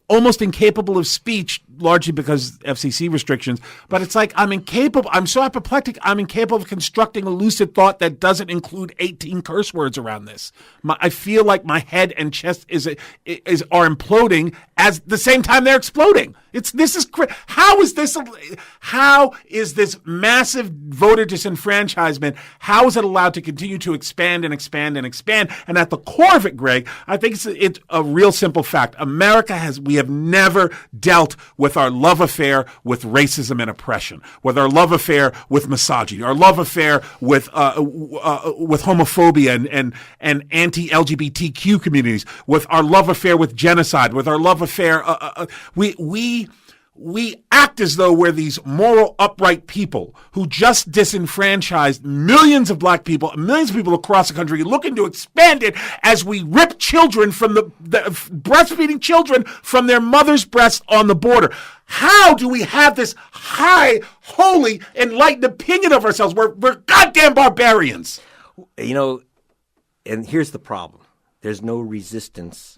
almost incapable of speech, largely because FCC restrictions. But it's like I'm so apoplectic, I'm incapable of constructing a lucid thought that doesn't include 18 curse words around this. I feel like my head and chest are imploding at the same time they're exploding. How is this massive voter disenfranchisement, how is it allowed to continue to expand and expand and expand? And at the core of it, Greg, I think it's a real simple fact. We have never dealt with our love affair with racism and oppression, with our love affair with misogyny, our love affair with homophobia and anti-LGBTQ communities, with our love affair with genocide, with our love affair. We we act as though we're these moral, upright people who just disenfranchised millions of black people, millions of people across the country, looking to expand it as we rip children from the breastfeeding children from their mother's breast on the border. How do we have this high, holy, enlightened opinion of ourselves? We're goddamn barbarians. You know, and here's the problem. There's no resistance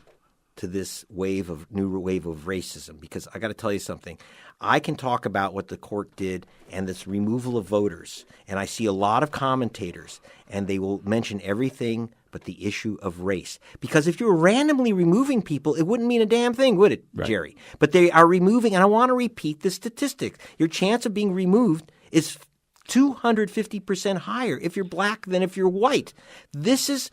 to this new wave of racism, because I got to tell you something. I can talk about what the court did and this removal of voters, and I see a lot of commentators, and they will mention everything but the issue of race. Because if you were randomly removing people, it wouldn't mean a damn thing, would it, right, Jerry? But they are removing, and I want to repeat the statistic. Your chance of being removed is 250% higher if you're black than if you're white. This is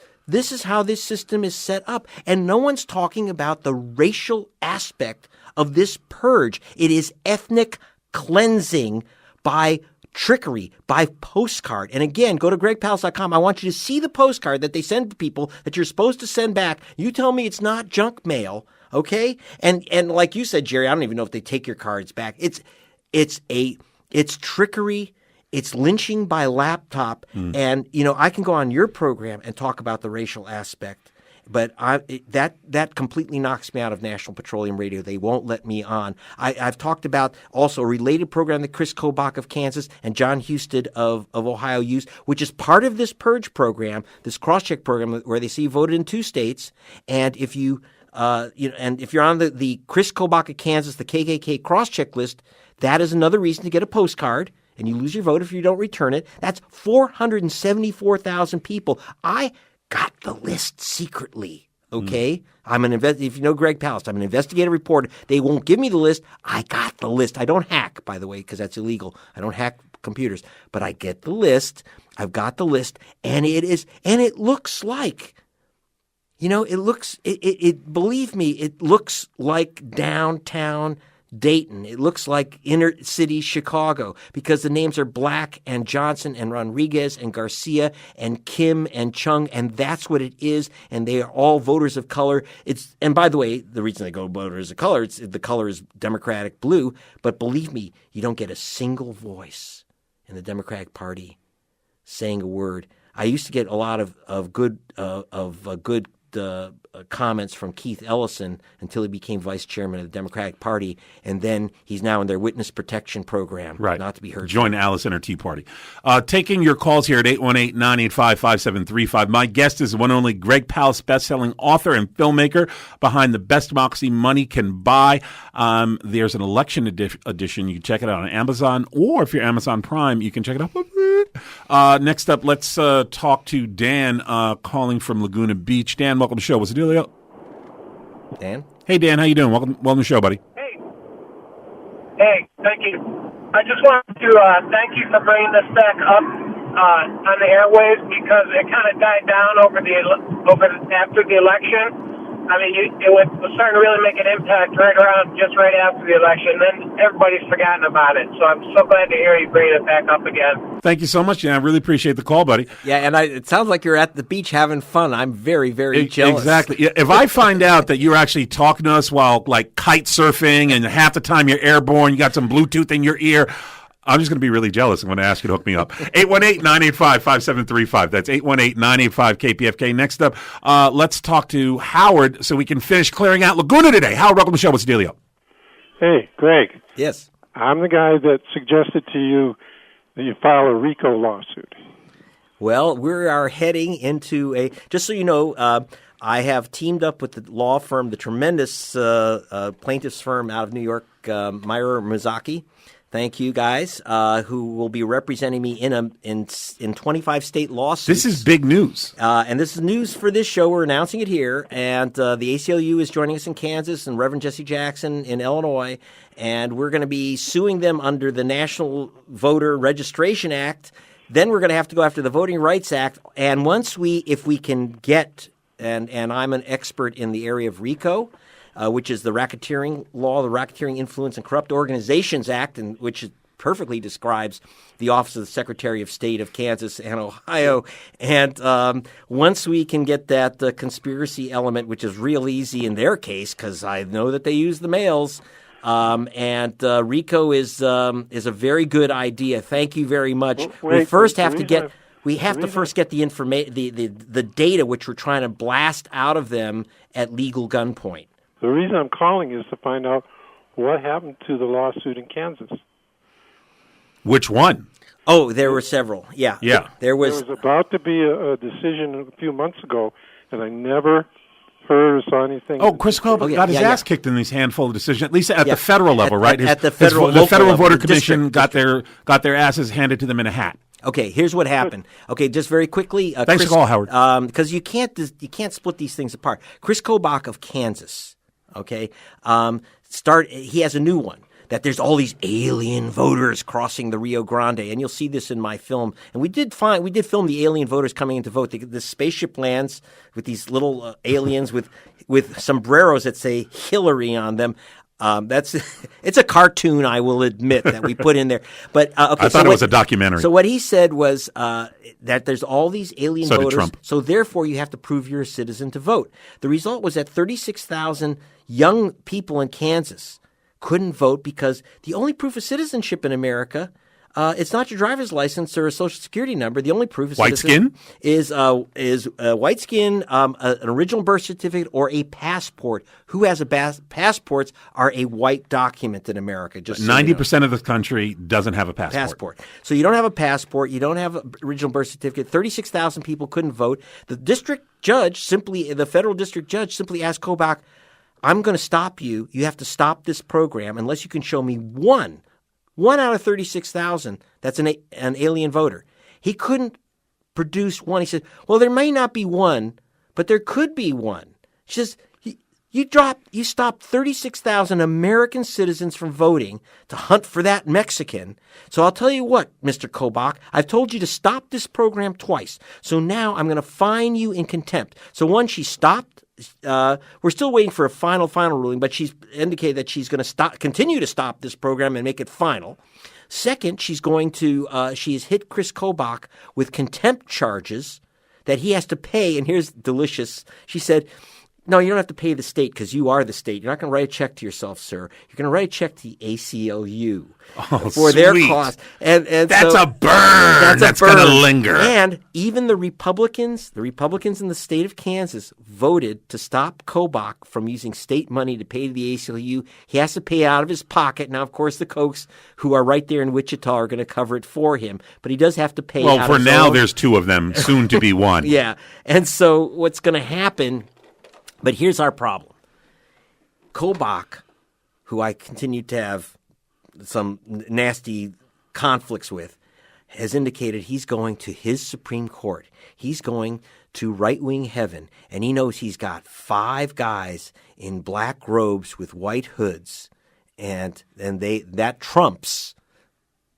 how this system is set up. And no one's talking about the racial aspect of this purge. It is ethnic cleansing by trickery, by postcard. And again, go to gregpalast.com. I want you to see the postcard that they send to people that you're supposed to send back. You tell me it's not junk mail, okay? And like you said, Jerry, I don't even know if they take your cards back. It's trickery. It's lynching by laptop, and I can go on your program and talk about the racial aspect, but that completely knocks me out of National Petroleum Radio. They won't let me on. I've talked about also a related program that Chris Kobach of Kansas and John Husted of Ohio use, which is part of this purge program, this cross-check program where they see you voted in 2 states, and if you and if you're on the Chris Kobach of Kansas, the KKK cross-check list, that is another reason to get a postcard. And you lose your vote if you don't return it. That's 474,000 people. I got the list secretly, okay? If you know Greg Palast, I'm an investigative reporter. They won't give me the list. I got the list. I don't hack, by the way, because that's illegal. I don't hack computers. But I get the list. I've got the list. And it looks like, believe me, it looks like downtown Dayton. It looks like inner city Chicago because the names are Black and Johnson and Rodriguez and Garcia and Kim and Chung, and that's what it is. And they are all voters of color. And by the way, the reason they go voters of color, the color is Democratic blue. But believe me, you don't get a single voice in the Democratic Party saying a word. I used to get a lot of good comments from Keith Ellison until he became vice chairman of the Democratic Party, and then he's now in their witness protection program, right, not to be heard. Join Alice and her Tea Party. Taking your calls here at 818-985-5735. My guest is the one and only Greg Palast, best-selling author and filmmaker behind The Best Democracy Money Can Buy. There's an election edition. You can check it out on Amazon, or if you're Amazon Prime, you can check it out. Next up, let's talk to Dan calling from Laguna Beach. Dan, welcome to the show. What's the dealio? Dan? Hey, Dan. How you doing? Welcome to the show, buddy. Hey, thank you. I just wanted to thank you for bringing this back up on the airwaves because it kind of died down after the election. I mean, it was starting to really make an impact right after the election. Then everybody's forgotten about it. So I'm so glad to hear you bring it back up again. Thank you so much, Dan. I really appreciate the call, buddy. Yeah, and it sounds like you're at the beach having fun. I'm very, very jealous. Exactly. If I find out that you're actually talking to us while like kite surfing and half the time you're airborne, you got some Bluetooth in your ear, I'm just going to be really jealous. I'm going to ask you to hook me up. 818-985-5735. That's 818-985-KPFK. Next up, let's talk to Howard so we can finish clearing out Laguna today. Howard, welcome to the show. What's the dealio? Hey, Greg. Yes. I'm the guy that suggested to you that you file a RICO lawsuit. Well, we are heading into just so you know, I have teamed up with the law firm, the tremendous plaintiffs firm out of New York, Myra Mizaki. Thank you, guys, who will be representing me in 25 state lawsuits. This is big news. And this is news for this show. We're announcing it here. And the ACLU is joining us in Kansas and Reverend Jesse Jackson in Illinois. And we're going to be suing them under the National Voter Registration Act. Then we're going to have to go after the Voting Rights Act. And if we can get, and I'm an expert in the area of RICO, which is the racketeering law, the Racketeering Influence and Corrupt Organizations Act, and which perfectly describes the Office of the Secretary of State of Kansas and Ohio. And once we can get that conspiracy element, which is real easy in their case, because I know that they use the mails, And RICO is a very good idea. Thank you very much. We first have to get the information, the data which we're trying to blast out of them at legal gunpoint. The reason I'm calling is to find out what happened to the lawsuit in Kansas. Which one? Oh, there were several. Yeah. There was about to be a decision a few months ago, and I never heard or saw anything. Oh, Chris Kobach got his ass kicked in these handful of decisions, at least at the federal level, right? At the federal Voter Commission got their asses handed to them in a hat. Okay, here's what happened. Okay, just very quickly. Thanks for the call, Howard. Because you can't split these things apart. Chris Kobach of Kansas. Okay, he has a new one. That there's all these alien voters crossing the Rio Grande, and you'll see this in my film. And we did film the alien voters coming in to vote. The spaceship lands with these little aliens with sombreros that say Hillary on them. It's a cartoon, I will admit, that we put in there. But okay, I thought it was a documentary. So what he said was that there's all these alien so voters, did Trump. So therefore you have to prove you're a citizen to vote. The result was that 36,000 young people in Kansas couldn't vote because the only proof of citizenship in America, it's not your driver's license or a social security number. The only proof of citizenship is white skin, an original birth certificate, or a passport. Who has passports are a white document in America. Just 90% of the country doesn't have a passport. So you don't have a passport. You don't have an original birth certificate. 36,000 people couldn't vote. The federal district judge simply asked Kobach, I'm going to stop you. You have to stop this program unless you can show me one out of 36,000 that's an alien voter. He couldn't produce one. He said, well, there may not be one, but there could be one. He says, you stopped 36,000 American citizens from voting to hunt for that Mexican. So I'll tell you what, Mr. Kobach, I've told you to stop this program twice. So now I'm going to fine you in contempt. So one, she stopped. We're still waiting for a final ruling, but she's indicated that she's going to continue to stop this program and make it final. Second, she has hit Chris Kobach with contempt charges that he has to pay. And here's delicious. She said, no, you don't have to pay the state because you are the state. You're not going to write a check to yourself, sir. You're going to write a check to the ACLU for their cost. And that's a burn. That's going to linger. And even the Republicans in the state of Kansas voted to stop Kobach from using state money to pay to the ACLU. He has to pay out of his pocket. Now, of course, the Kochs, who are right there in Wichita, are going to cover it for him. But he does have to pay out of his own. Well, for now, there's two of them, soon to be one. Yeah. And so what's going to happen... But here's our problem. Kobach, who I continue to have some nasty conflicts with, has indicated he's going to his Supreme Court. He's going to right-wing heaven, and he knows he's got 5 guys in black robes with white hoods, and that trumps,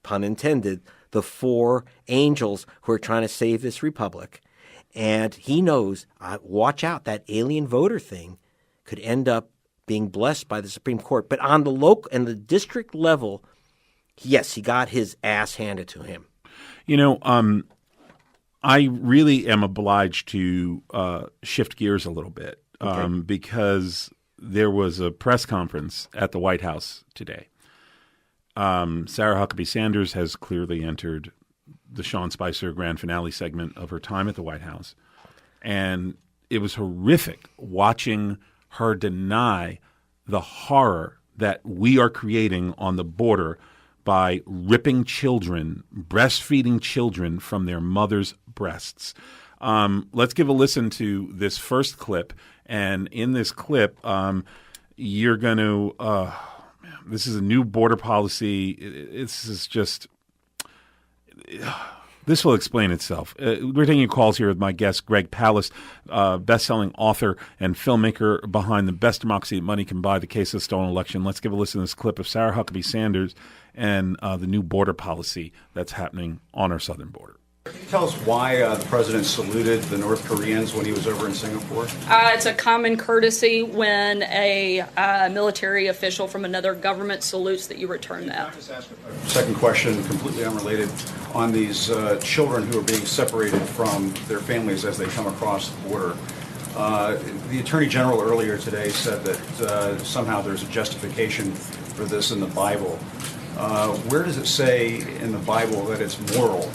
pun intended, the 4 angels who are trying to save this republic. And he knows, watch out, that alien voter thing could end up being blessed by the Supreme Court. But on the local and the district level, yes, he got his ass handed to him. You know, I really am obliged to shift gears a little bit because there was a press conference at the White House today. Sarah Huckabee Sanders has clearly entered the Sean Spicer grand finale segment of her time at the White House. And it was horrific watching her deny the horror that we are creating on the border by ripping children, breastfeeding children from their mother's breasts. Let's give a listen to this first clip. And in this clip, you're going to this is a new border policy. This is just... This will explain itself. We're taking calls here with my guest, Greg Palast, best-selling author and filmmaker behind The Best Democracy That Money Can Buy, The Case of the Stolen Election. Let's give a listen to this clip of Sarah Huckabee Sanders and the new border policy that's happening on our southern border. Can you tell us why the president saluted the North Koreans when he was over in Singapore? It's a common courtesy when a military official from another government salutes that you return that. Can I just ask a second question, completely unrelated, on these children who are being separated from their families as they come across the border? The Attorney General earlier today said that somehow there's a justification for this in the Bible. Where does it say in the Bible that it's moral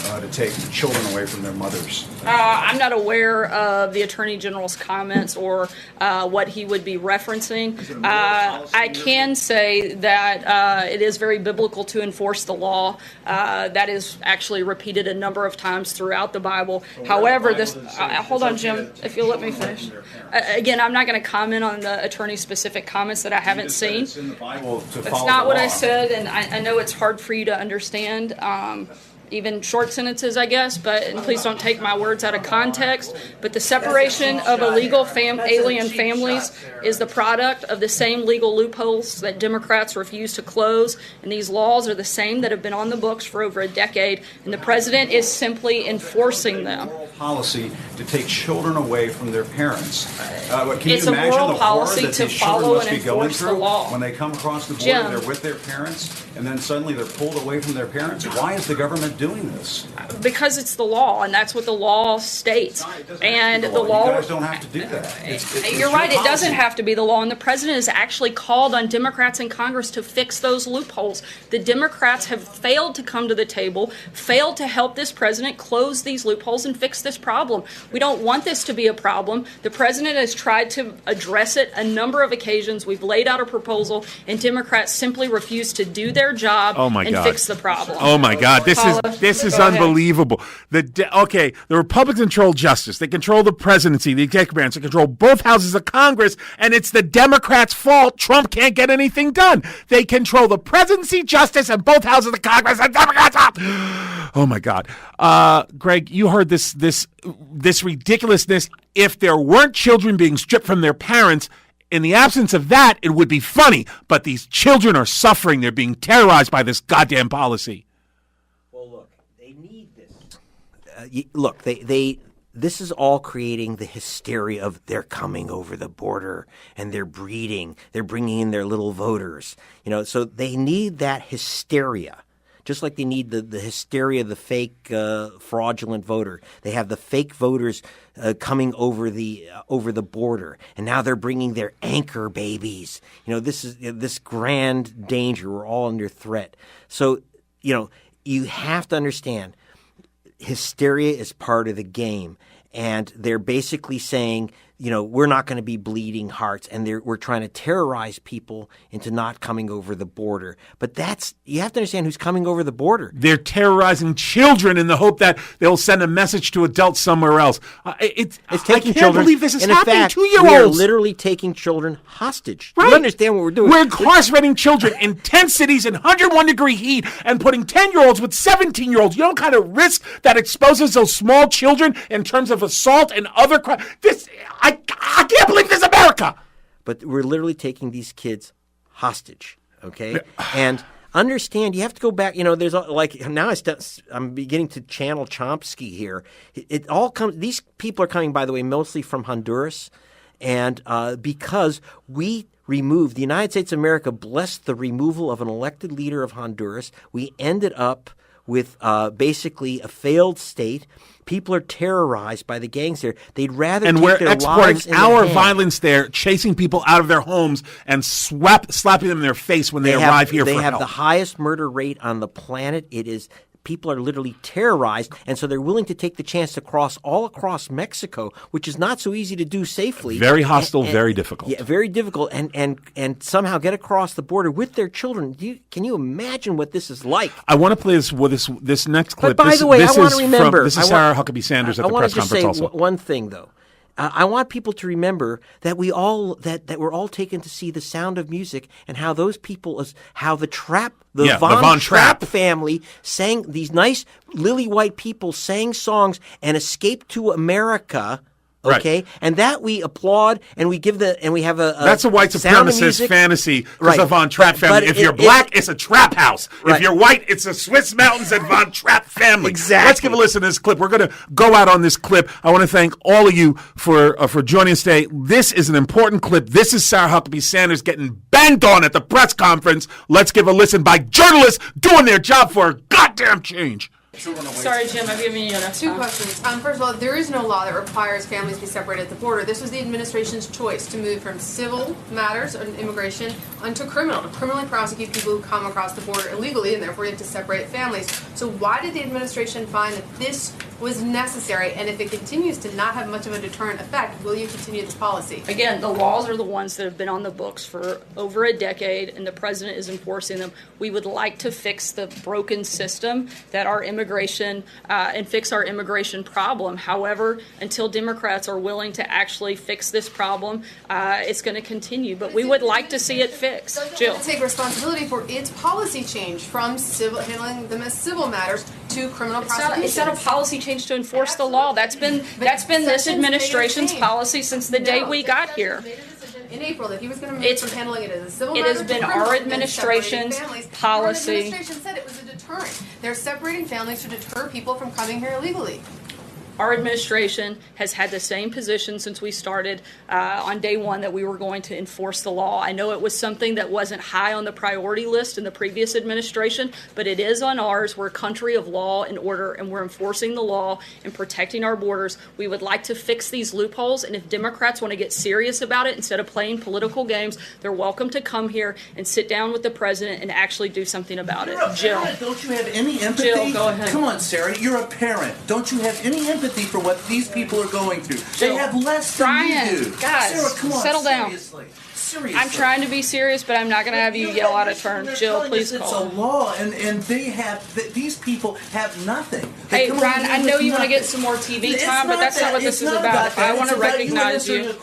to take children away from their mothers? I'm not aware of the Attorney General's comments or what he would be referencing. I can say that it is very biblical to enforce the law. That is actually repeated a number of times throughout the Bible. However, this hold on, Jim, if you'll let me finish. Again, I'm not going to comment on the attorney's specific comments that I haven't seen. It's in the Bible to That's follow not the what law. I said, and I know it's hard for you to understand. Even short sentences, I guess, and please don't take my words out of context, but the separation of illegal alien families is the product of the same legal loopholes that Democrats refuse to close, and these laws are the same that have been on the books for over a decade, and the president is simply enforcing them. Policy to take children away from their parents. Can It's you a imagine moral the policy horror that to these children follow must and be going enforce the through law. when they come across the border? Jim. They're with their parents, and then suddenly they're pulled away from their parents. Why is the government doing this? Because it's the law, and that's what the law states. And the law. You guys don't have to do that. It's You're right, your it doesn't policy. have to be the law, and the president has actually called on Democrats in Congress to fix those loopholes. The Democrats have failed to come to the table, failed to help this president close these loopholes and fix this problem. We don't want this to be a problem. The president has tried to address it a number of occasions. We've laid out a proposal, and Democrats simply refuse to do their job and fix the problem. Oh my God, this is Go ahead. unbelievable. The Republicans control justice, they control the presidency, the executive branch, they control both houses of Congress, and it's the Democrats' fault Trump can't get anything done. They control the presidency, justice, and both houses of Congress, and Democrats' fault. Oh my God, Greg, you heard this ridiculousness. If there weren't children being stripped from their parents, in the absence of that, it would be funny. But these children are suffering. They're being terrorized by this goddamn policy. Well, look, they need this. Look, this is all creating the hysteria of they're coming over the border and they're breeding. They're bringing in their little voters. So they need that hysteria. Just like they need the hysteria of the fake fraudulent voter. They have the fake voters coming over the border, and now they're bringing their anchor babies. This is this grand danger. We're all under threat. So you have to understand, hysteria is part of the game, and they're basically saying, we're not going to be bleeding hearts, and we're trying to terrorize people into not coming over the border. But you have to understand who's coming over the border. They're terrorizing children in the hope that they'll send a message to adults somewhere else. It's I taking can't children. believe this is and in happening. fact, 2-year-olds. We are literally taking children hostage. Right. You understand what we're doing? We're incarcerating children in 10 cities in 101-degree heat and putting 10-year-olds with 17-year-olds. You know what kind of risk that exposes those small children in terms of assault and other crimes? I can't believe this is America. But we're literally taking these kids hostage, okay? And understand, you have to go back. There's now I'm beginning to channel Chomsky here. It all comes. These people are coming, by the way, mostly from Honduras, and because the United States of America blessed the removal of an elected leader of Honduras, we ended up with basically a failed state. People are terrorized by the gangs there. They'd rather and take we're their lives exporting in our their hand. violence there, chasing people out of their homes and slapping them in their face when they arrive here for help. They have the highest murder rate on the planet. People are literally terrorized, and so they're willing to take the chance to cross all across Mexico, which is not so easy to do safely. Very hostile, very difficult. Yeah, very difficult, and somehow get across the border with their children. Can you imagine what this is like? I want to play this next clip. But by the way, I want to remember. This is Sarah Huckabee Sanders at the press conference also. I want to just say one thing, though. I want people to remember that we're all taken to see The Sound of Music, and how those people, how the Von Trapp family sang, these nice lily white people sang songs and escaped to America. Okay, right. And that we applaud, and we give we have a that's a white supremacist fantasy because right. of Von Trapp family. If you're black, it's a trap house. Right. If you're white, it's a Swiss mountains and Von Trapp family. Exactly. Let's give a listen to this clip. We're going to go out on this clip. I want to thank all of you for joining us today. This is an important clip. This is Sarah Huckabee Sanders getting banged on at the press conference. Let's give a listen by journalists doing their job for a goddamn change. Sorry, Jim, I've given you enough Two time. questions. First of all, there is no law that requires families to be separated at the border. This was the administration's choice to move from civil matters and immigration onto criminal, to criminally prosecute people who come across the border illegally, and therefore you have to separate families. So why did the administration find that this was necessary? And if it continues to not have much of a deterrent effect, will you continue this policy? Again, the laws are the ones that have been on the books for over a decade, and the president is enforcing them. We would like to fix the broken system that our immigration and fix our immigration problem. However, until Democrats are willing to actually fix this problem, it's going to continue. But we would like to see it fixed. Jill. Take responsibility for its policy change from handling them as civil matters to criminal prosecution. It's not a policy change to enforce the law. That's been this administration's policy since the day we got here. In April, that he was going to move from handling it as a civil matter. It has been our administration's policy. Our administration said it was a deterrent. They're separating families to deter people from coming here illegally. Our administration has had the same position since we started on day one, that we were going to enforce the law. I know it was something that wasn't high on the priority list in the previous administration, but it is on ours. We're a country of law and order, and we're enforcing the law and protecting our borders. We would like to fix these loopholes, and if Democrats want to get serious about it instead of playing political games, they're welcome to come here and sit down with the president and actually do something about it. Jill. Don't you have any empathy? Jill, go ahead. Come on, Sarah. You're a parent. Don't you have any empathy for what these people are going through? Jill. They have less than Brian, you do. guys, Sarah, come on, settle down. Seriously. I'm trying to be serious, but I'm not going to have you yell out of turn. Jill, please It's call. a law, and they have these people have nothing. Hey, Brian, I know you want to get some more TV time, but that's not what this is about. If I want to recognize you,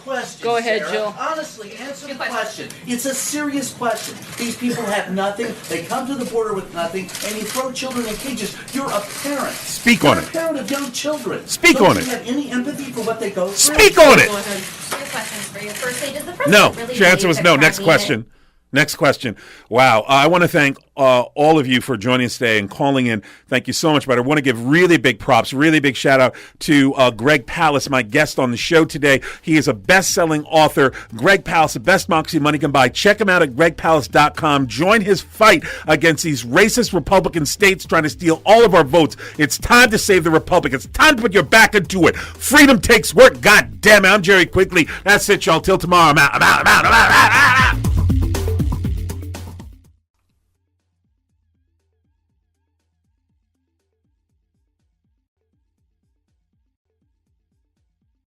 go ahead, Jill. Honestly, answer the question. It's a serious question. These people have nothing. They come to the border with nothing, and you throw children in cages. You're a parent. Speak on it. You're a parent of young children. Speak on it. Don't you have any empathy for what they go through? Speak on it. Two questions for you. Firstly, does the president No, really your answer believe was that no. Next caffeine- question. Next question. Wow. I want to thank all of you for joining us today and calling in. Thank you so much. But I want to give really big props, really big shout out to Greg Palast, my guest on the show today. He is a best-selling author. Greg Palast, the best democracy money can buy. Check him out at gregpalast.com. Join his fight against these racist Republican states trying to steal all of our votes. It's time to save the Republic. It's time to put your back into it. Freedom takes work. God damn it. I'm Jerry Quigley. That's it, y'all. Till tomorrow. I'm out.